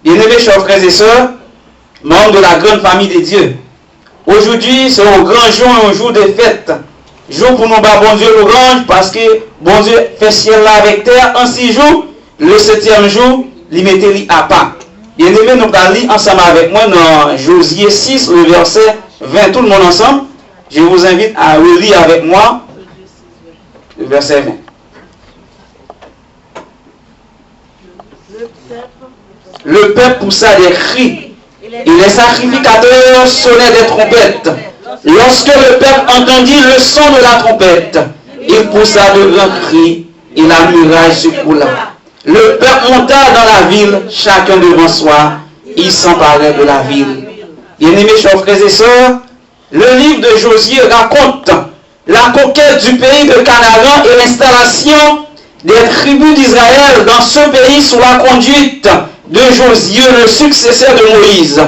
Bien-aimés, chers frères et sœurs, membres de la grande famille de Dieu, aujourd'hui c'est un grand jour, un jour de fête. Jour pour nous battre bon Dieu l'orange parce que bon Dieu fait ciel là avec terre en 6 jours. Le 7e jour, il mettait à part. Bien-aimés, nous allons lire ensemble avec moi dans Josué 6, le verset 20, tout le monde ensemble. Je vous invite à relire avec moi le verset 20. Le peuple poussa des cris et les sacrificateurs sonnaient des trompettes. Lorsque le peuple entendit le son de la trompette, il poussa de grands cris et la muraille se coula. Le peuple monta dans la ville, chacun devant soi, il s'emparait de la ville. Bien-aimés, chers frères et sœurs, le livre de Josué raconte la conquête du pays de Canaan et l'installation des tribus d'Israël dans ce pays sous la conduite de Josué, le successeur de Moïse.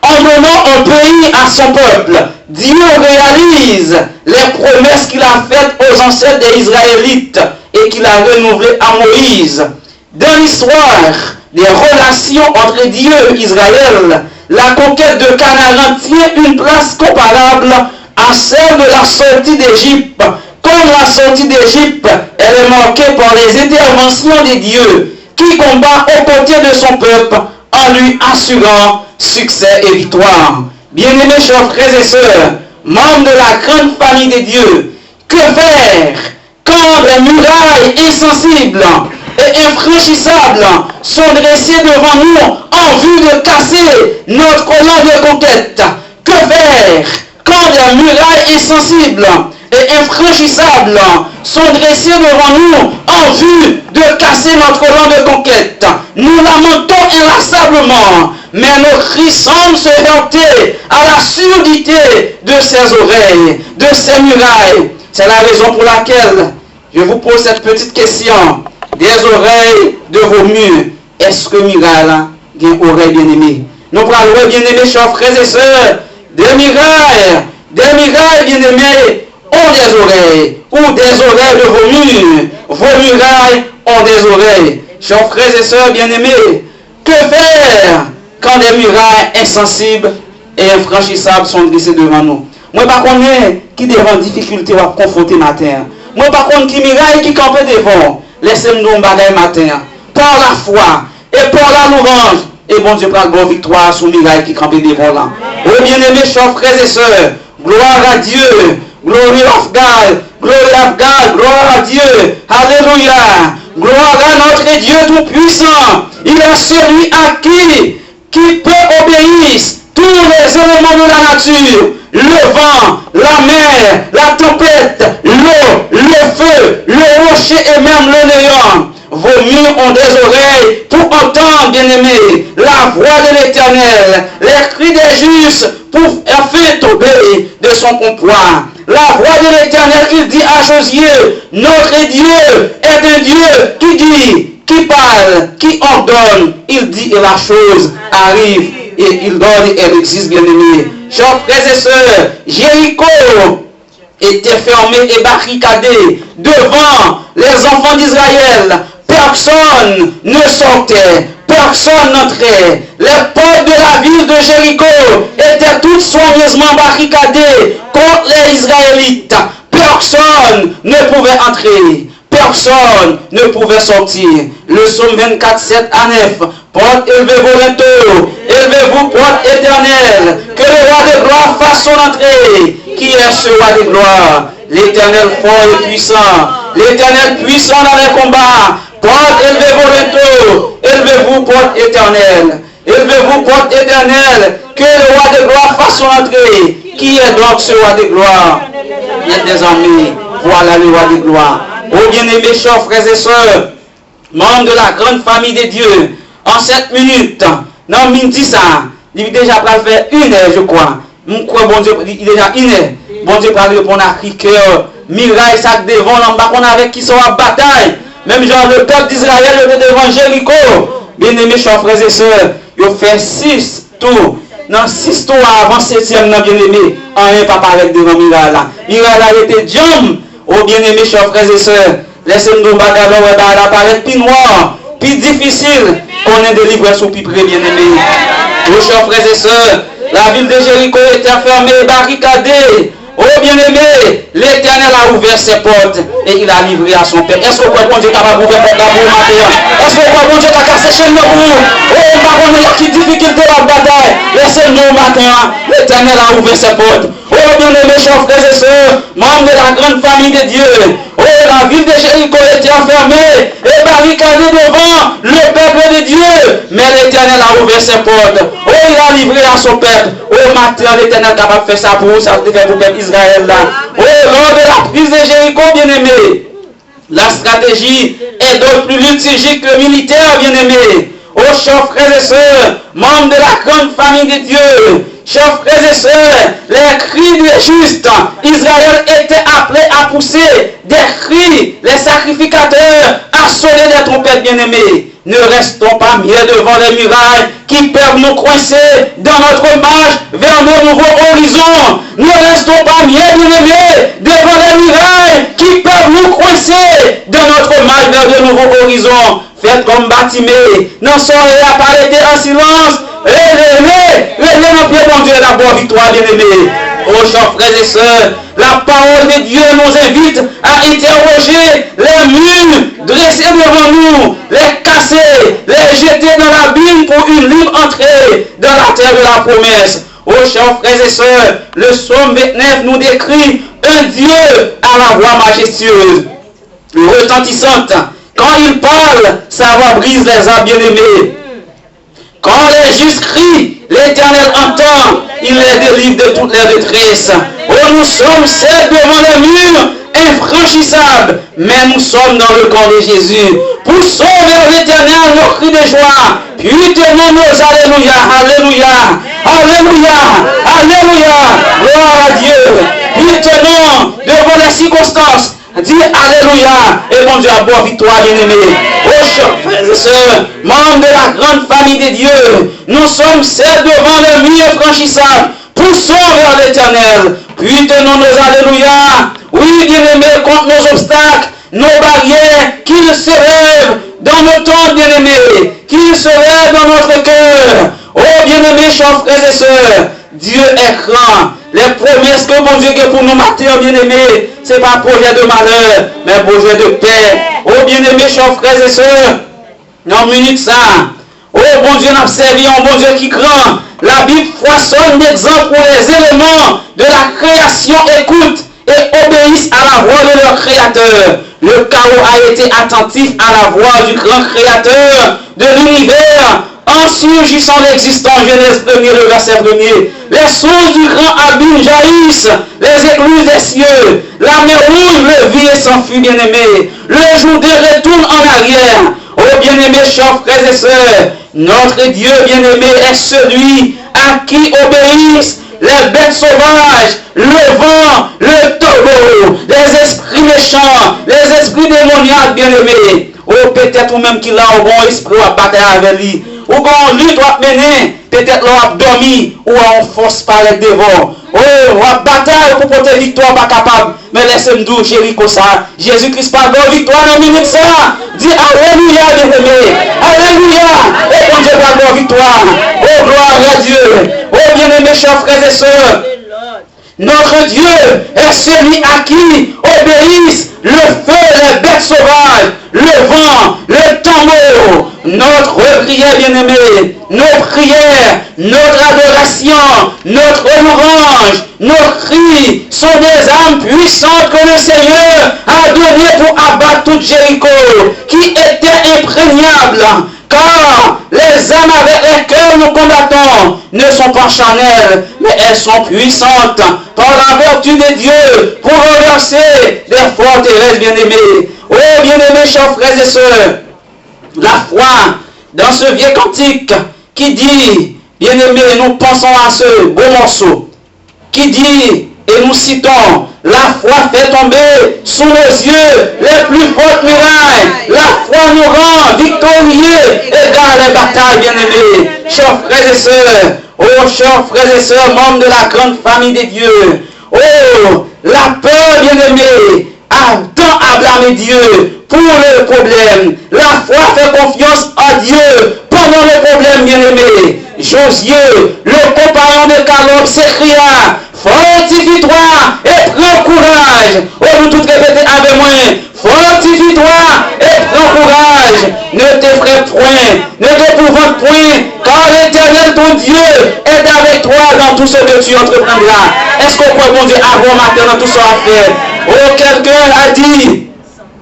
En donnant un pays à son peuple, Dieu réalise les promesses qu'il a faites aux ancêtres des Israélites et qu'il a renouvelées à Moïse. Dans l'histoire des relations entre Dieu et Israël, la conquête de Canaan tient une place comparable à celle de la sortie d'Égypte. Comme la sortie d'Égypte, elle est marquée par les interventions de Dieu qui combat aux côtés de son peuple en lui assurant succès et victoire. Bien-aimés, chers frères et sœurs, membres de la grande famille de Dieu, que faire quand les murailles insensibles et infranchissables sont dressées devant nous en vue de casser notre colonne de conquête? Que faire quand les murailles insensibles et infranchissables sont dressées devant nous en vue de casser notre colonne de conquête? Nous lamentons inlassablement, mais nos cris semblent se heurter à la surdité de ces oreilles, de ces murailles. C'est la raison pour laquelle je vous pose cette petite question. Des oreilles de vos murs, est-ce que muraille là, il y a une oreille bien-aimée? Nous parlons bien-aimés, chers frères et sœurs, des murailles bien-aimés ont des oreilles, ou des oreilles de vos murs. Vos murailles ont des oreilles. Chers frères et sœurs bien-aimés, que faire quand des murailles insensibles et infranchissables sont dressées devant nous? Moi, par contre, qui devant difficulté à confronter matin. Moi, par contre, qui muraille qui campait devant. Laissez-nous bagaille matin. Par la foi et par la louange. Et bon Dieu prend bonne victoire sous muraille qui campait devant là. Oh bien-aimés, chers frères et sœurs, gloire à Dieu. Glory of God. Glory of God. Gloire à Dieu. Alléluia. Gloire à notre Dieu tout-puissant. Il est celui à qui peut obéir tous les éléments de la nature. Le vent, la mer, la tempête, l'eau, le feu, le rocher et même le néant. Vos murs ont des oreilles pour entendre, bien-aimés, la voix de l'Éternel, les cris des justes pour faire tomber de son comptoir. La voix de l'Éternel, il dit à Josué, notre Dieu est un Dieu qui dit, qui parle, qui ordonne, il dit et la chose arrive et il donne et elle existe, bien-aimés. Chers frères et sœurs, Jéricho était fermé et barricadé devant les enfants d'Israël. Personne ne sortait, personne n'entrait. Les portes de la ville de Jéricho étaient toutes soigneusement barricadées contre les Israélites. Personne ne pouvait entrer. Personne ne pouvait sortir. Le psaume 24, 7 à 9. Porte, élevez-vous bientôt. Élevez-vous, porte éternelle. Que le roi de gloire fasse son entrée. Qui est ce roi de gloire? L'Éternel fort et puissant. L'Éternel puissant dans les combats. Porte, élevez-vous bientôt. Élevez-vous, porte éternelle. Élevez-vous, porte éternelle. Que le roi de gloire fasse son entrée. Qui est donc ce roi de gloire? Il est des armées. Voilà le roi de gloire. Oh bien-aimés, chers frères et sœurs, membres de la grande famille de Dieu, en 7 minutes, non, midi ça, il est déjà pas fait 1 heure, je crois. Mon crois, bon Dieu, il est déjà 1 heure. Bon Dieu, parle pour la cœur, miraille, sac devant, l'embarquement avec qui sera bataille. Même genre le peuple d'Israël était devant Jéricho. Bien-aimés, chers frères et sœurs, il fait 6 tours. Non, 6 tours avant 7e, non, bien-aimés, en un pas avec devant miraille là. Miraille là, il était jam. Oh bien-aimés, chers frères et sœurs, laissez-nous bagarre, apparaître plus noir, plus difficile, qu'on ait délivré sous pipré, bien-aimé. Nos chers frères et sœurs, la ville de Jéricho était fermée, barricadée. Oh bien-aimé, l'Éternel a ouvert ses portes et il a livré à son père. Est-ce que bon Dieu est capable d'ouvrir porte là pour matin? Est-ce que bon Dieu a cassé chez nous? Oh, par contre, il y a qui difficulté la bataille. Laissez-nous matin. L'Éternel a ouvert ses portes. Oh bien-aimé, chers frères et sœurs, membres de la grande famille de Dieu. Oh, la ville de Jéricho était enfermée et barricadée devant le peuple de Dieu. Mais l'Éternel a ouvert ses portes. Oh, il a livré à son peuple. Oh, matin, l'Éternel est capable de faire ça pour vous, ça fait pour le peuple Israël là. Oh, lors de la prise de Jéricho, bien-aimé, la stratégie est donc plus liturgique que militaire, bien-aimé. Oh, chers frères et sœurs, membres de la grande famille de Dieu, chers frères et sœurs, les cris des justes, Israël était appelé à pousser des cris, les sacrificateurs à sonner des trompettes, bien-aimés. Ne restons pas mieux devant les murailles qui peuvent nous coincer dans notre marche vers nos nouveaux horizons. Ne restons pas mieux, bien-aimés, devant les murailles qui peuvent nous coincer dans notre marche vers de nouveaux horizons. Faites comme Bartimée, n'en soyez à pas rester en silence. Relevez nos pieds, mon Dieu, d'abord victoire, bien-aimés. Oh, chers frères et sœurs, la parole de Dieu nous invite à interroger les murs dressés devant nous, les casser, les jeter dans l'abîme pour une libre entrée dans la terre de la promesse. Oh, chers frères et sœurs, le psaume 29 nous décrit un Dieu à la voix majestueuse, retentissante. Quand il parle, sa voix brise les arbres, bien-aimés. Quand les justes crient, l'Éternel entend, il les délivre de toutes les détresses. Oh, nous sommes certes devant les murs infranchissables, mais nous sommes dans le camp de Jésus. Poussons vers l'Éternel nos cris de joie, puis tenons nos alléluia, alléluia, alléluia, alléluia, gloire à Dieu. Puis tenons devant les circonstances. Dis alléluia et mon Dieu à bonne victoire, bien-aimé. Oh, chers frères et sœurs, membres de la grande famille de Dieu, nous sommes certes devant le mur franchissable. Poussons vers l'Éternel, puis tenons nos alléluia. Oui, bien-aimé, contre nos obstacles, nos barrières, qu'ils se lèvent dans nos temps, bien-aimés, qu'ils se lèvent dans notre cœur. Oh, bien-aimés, chers frères et sœurs, Dieu est grand. Les promesses que mon Dieu a pour nous matin, bien-aimés, ce n'est pas projet de malheur, mais projet de paix. Oh, bien-aimés, chers frères et sœurs, en minute ça. Oh, bon Dieu, n'a servi un bon Dieu qui grand. La Bible foisonne d'exemples pour les éléments de la création écoutent et obéissent à la voix de leur Créateur. Le chaos a été attentif à la voix du grand Créateur de l'univers. En surgissant l'existence, Genèse 1er, le verset 1er, les sources du grand abîme jaillissent, les écluses des cieux, la mer rouge le vit et s'enfuit, bien-aimé. Le Jourdain retourne en arrière. Oh, bien-aimés, chers frères et sœurs, notre Dieu, bien-aimé, est celui à qui obéissent les bêtes sauvages, le vent, le taureau, les esprits méchants, les esprits démoniaques, bien-aimés. Oh, peut-être ou même qu'il a un bon esprit à battre avec lui. Ou quand lui doit mener, peut-être l'on a dormi ou on force par les devants. Oh, on a bataille pour porter victoire, pas capable. Mais laissez-moi dire, Jéricho ça. Jésus-Christ pardon, victoire dans minute ça. Dis alléluia, bien-aimé. Alléluia. Et quand Dieu pardon, victoire. Oh, gloire à Dieu. Oh, bien-aimés, chers frères et sœurs. Notre Dieu est celui à qui obéissent le feu, les bêtes sauvages, le vent, le tambour. Notre prière, bien-aimé, nos prières, notre adoration, notre louange, nos cris sont des armes puissantes que le Seigneur a données pour abattre toute Jéricho, qui était imprégnable. Car les âmes avec lesquelles nous combattons ne sont pas charnelles, mais elles sont puissantes par la vertu de Dieu pour renverser des forteresses, bien-aimés. Oh, bien-aimés, chers frères et sœurs, la foi dans ce vieux cantique qui dit, bien-aimés, nous pensons à ce beau morceau, qui dit, et nous citons, la foi fait tomber sous nos yeux les plus fortes murailles. La foi nous rend victorieux et dans les batailles, bien-aimés. Chers frères et sœurs, oh, chers frères et sœurs, membres de la grande famille de Dieu, oh, la peur, bien-aimés, a tant à blâmer Dieu pour le problème. La foi fait confiance en Dieu Pendant le problème, bien-aimé, Josué, le compagnon de Caleb, s'écria, fortifie-toi et prends courage. Oh, nous tous répétez avec moi, fortifie-toi et prends courage. Ne t'effraie point, ne t'épouvante point, car l'Éternel, ton Dieu, est avec toi dans tout ce que tu entreprendras. Est-ce qu'on peut, mon Dieu, avoir matin dans tout ce à faire? Oh, quelqu'un a dit,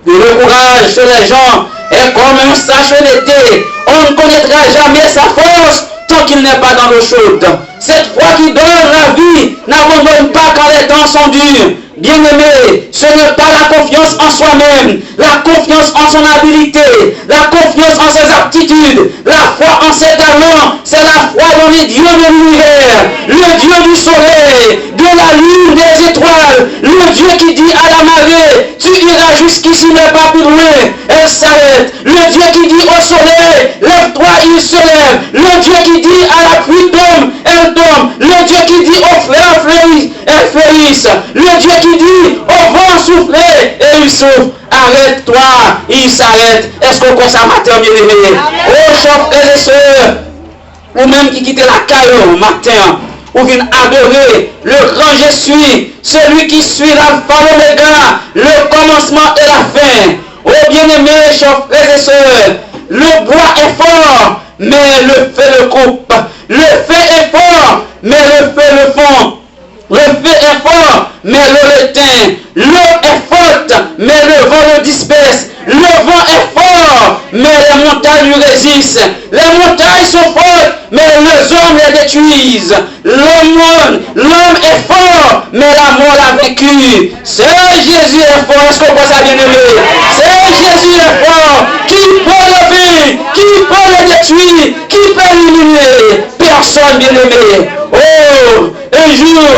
le courage chez les gens est comme un sachet d'été. On ne connaîtra jamais sa force tant qu'il n'est pas dans l'eau chaude. Cette foi qui donne la vie n'abandonne pas quand les temps sont durs. Bien-aimé, ce n'est pas la confiance en soi-même, la confiance en son habilité, la confiance en ses aptitudes, la foi en ses talents, c'est la foi dans les dieux de l'univers, le Dieu du soleil, de la lune, des étoiles, le Dieu qui dit à la marée, tu iras jusqu'ici mais pas plus loin, elle s'arrête, le Dieu qui dit au soleil, lève-toi, il se lève, le Dieu qui dit à la pluie tombe, elle tombe, le Dieu qui dit aux fleurs fleurissent, elles fleurissent, le Dieu qui dit au vent souffler et il souffle. Arrête-toi, il s'arrête. Est-ce qu'on commence à matin, bien aimé? Oh, chers frères et sœurs, ou même qui quitte la caille au matin, ou vient adorer le grand je suis, celui qui suit l'alpha l'oméga, le commencement et la fin. Oh, bien aimé, chers frères et sœurs, le bois est fort, mais le feu le coupe. Le feu est fort, mais le feu le fond. Le feu est fort, mais l'eau l'éteint. L'eau est forte, mais le vent le disperse. Le vent est fort, mais les montagnes lui résistent. Les montagnes sont fortes, mais les hommes les détruisent. L'homme est fort, mais la mort l'a vaincu. C'est Jésus est fort. Est-ce qu'on voit ça, bien aimé? C'est Jésus est fort. Qui peut lever? Qui peut le détruire? Qui peut l'éliminer? Personne, bien aimé. Oh, un jour,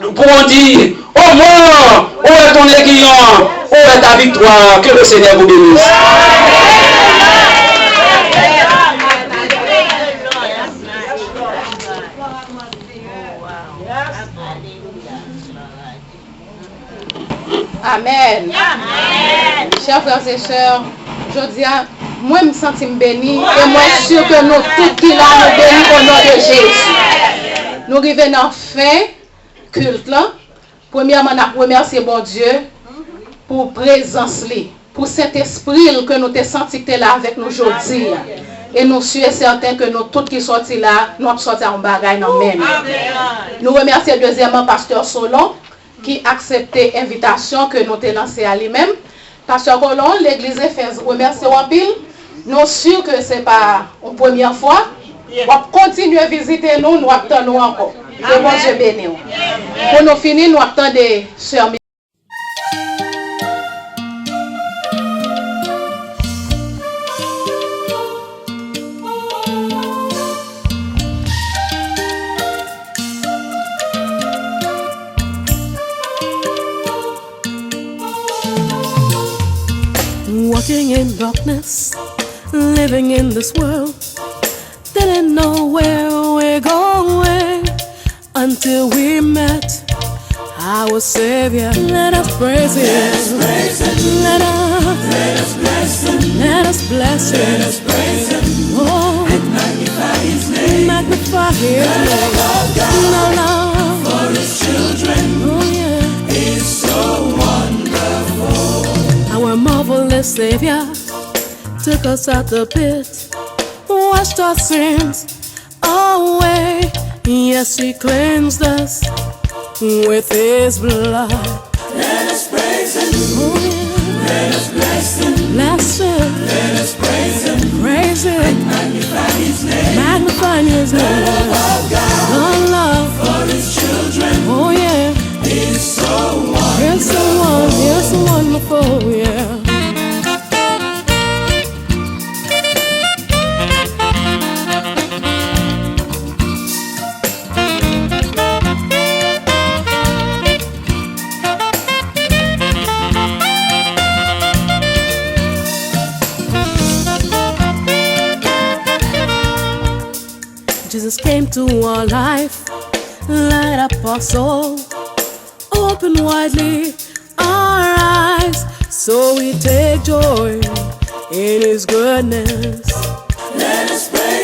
nous pourrons dire, oh mort, où est ton aiguillon? Où est ta victoire? Que le Seigneur vous bénisse. Amen. Amen. Chers frères et sœurs, je dis à moi, je me sens béni et moi, je suis sûr que nous tous qui là, nous bénis au nom de Jésus. Nous arrivons en fin culte là. Premièrement, nous remercions bon Dieu pour présence, pour cet esprit que nous te senti là avec nous aujourd'hui. Et nous sommes certains que nous tous qui sortis là, nous sommes sortis en bagaille dans même. Nous remercions deuxièmement Pasteur Solon qui a accepté l'invitation que nous avons lancée à lui-même. Pasteur Colon, l'église Éphèse remercie en pile. Nous sommes sûrs que ce n'est pas une première fois. On va continuer à visiter nous, nous attendons encore. Que bon Dieu bénisse. Pour nous finir, nous attendons Sœur. Walking in darkness, living in this world, didn't know where we're going until we met our Savior. Let us praise Him. Let us bless Him. Let us bless Him. Let us praise Him. Oh, and magnify His name. Magnify His name. The love for His children. Oh yeah, is so wonderful. Our marvelous Savior took us out the pit, washed our sins away. Yes, He cleansed us with His blood. Let us praise Him. Oh, yeah. Let us bless Him. Bless Him. Let us praise Him. Praise Him. And magnify His name. Magnify His name. The love of God. The love for His children. Oh yeah. Is so wonderful. It's so wonderful. Yeah. Jesus came to our life, light up our soul, open widely our eyes, so we take joy in His goodness. Let us praise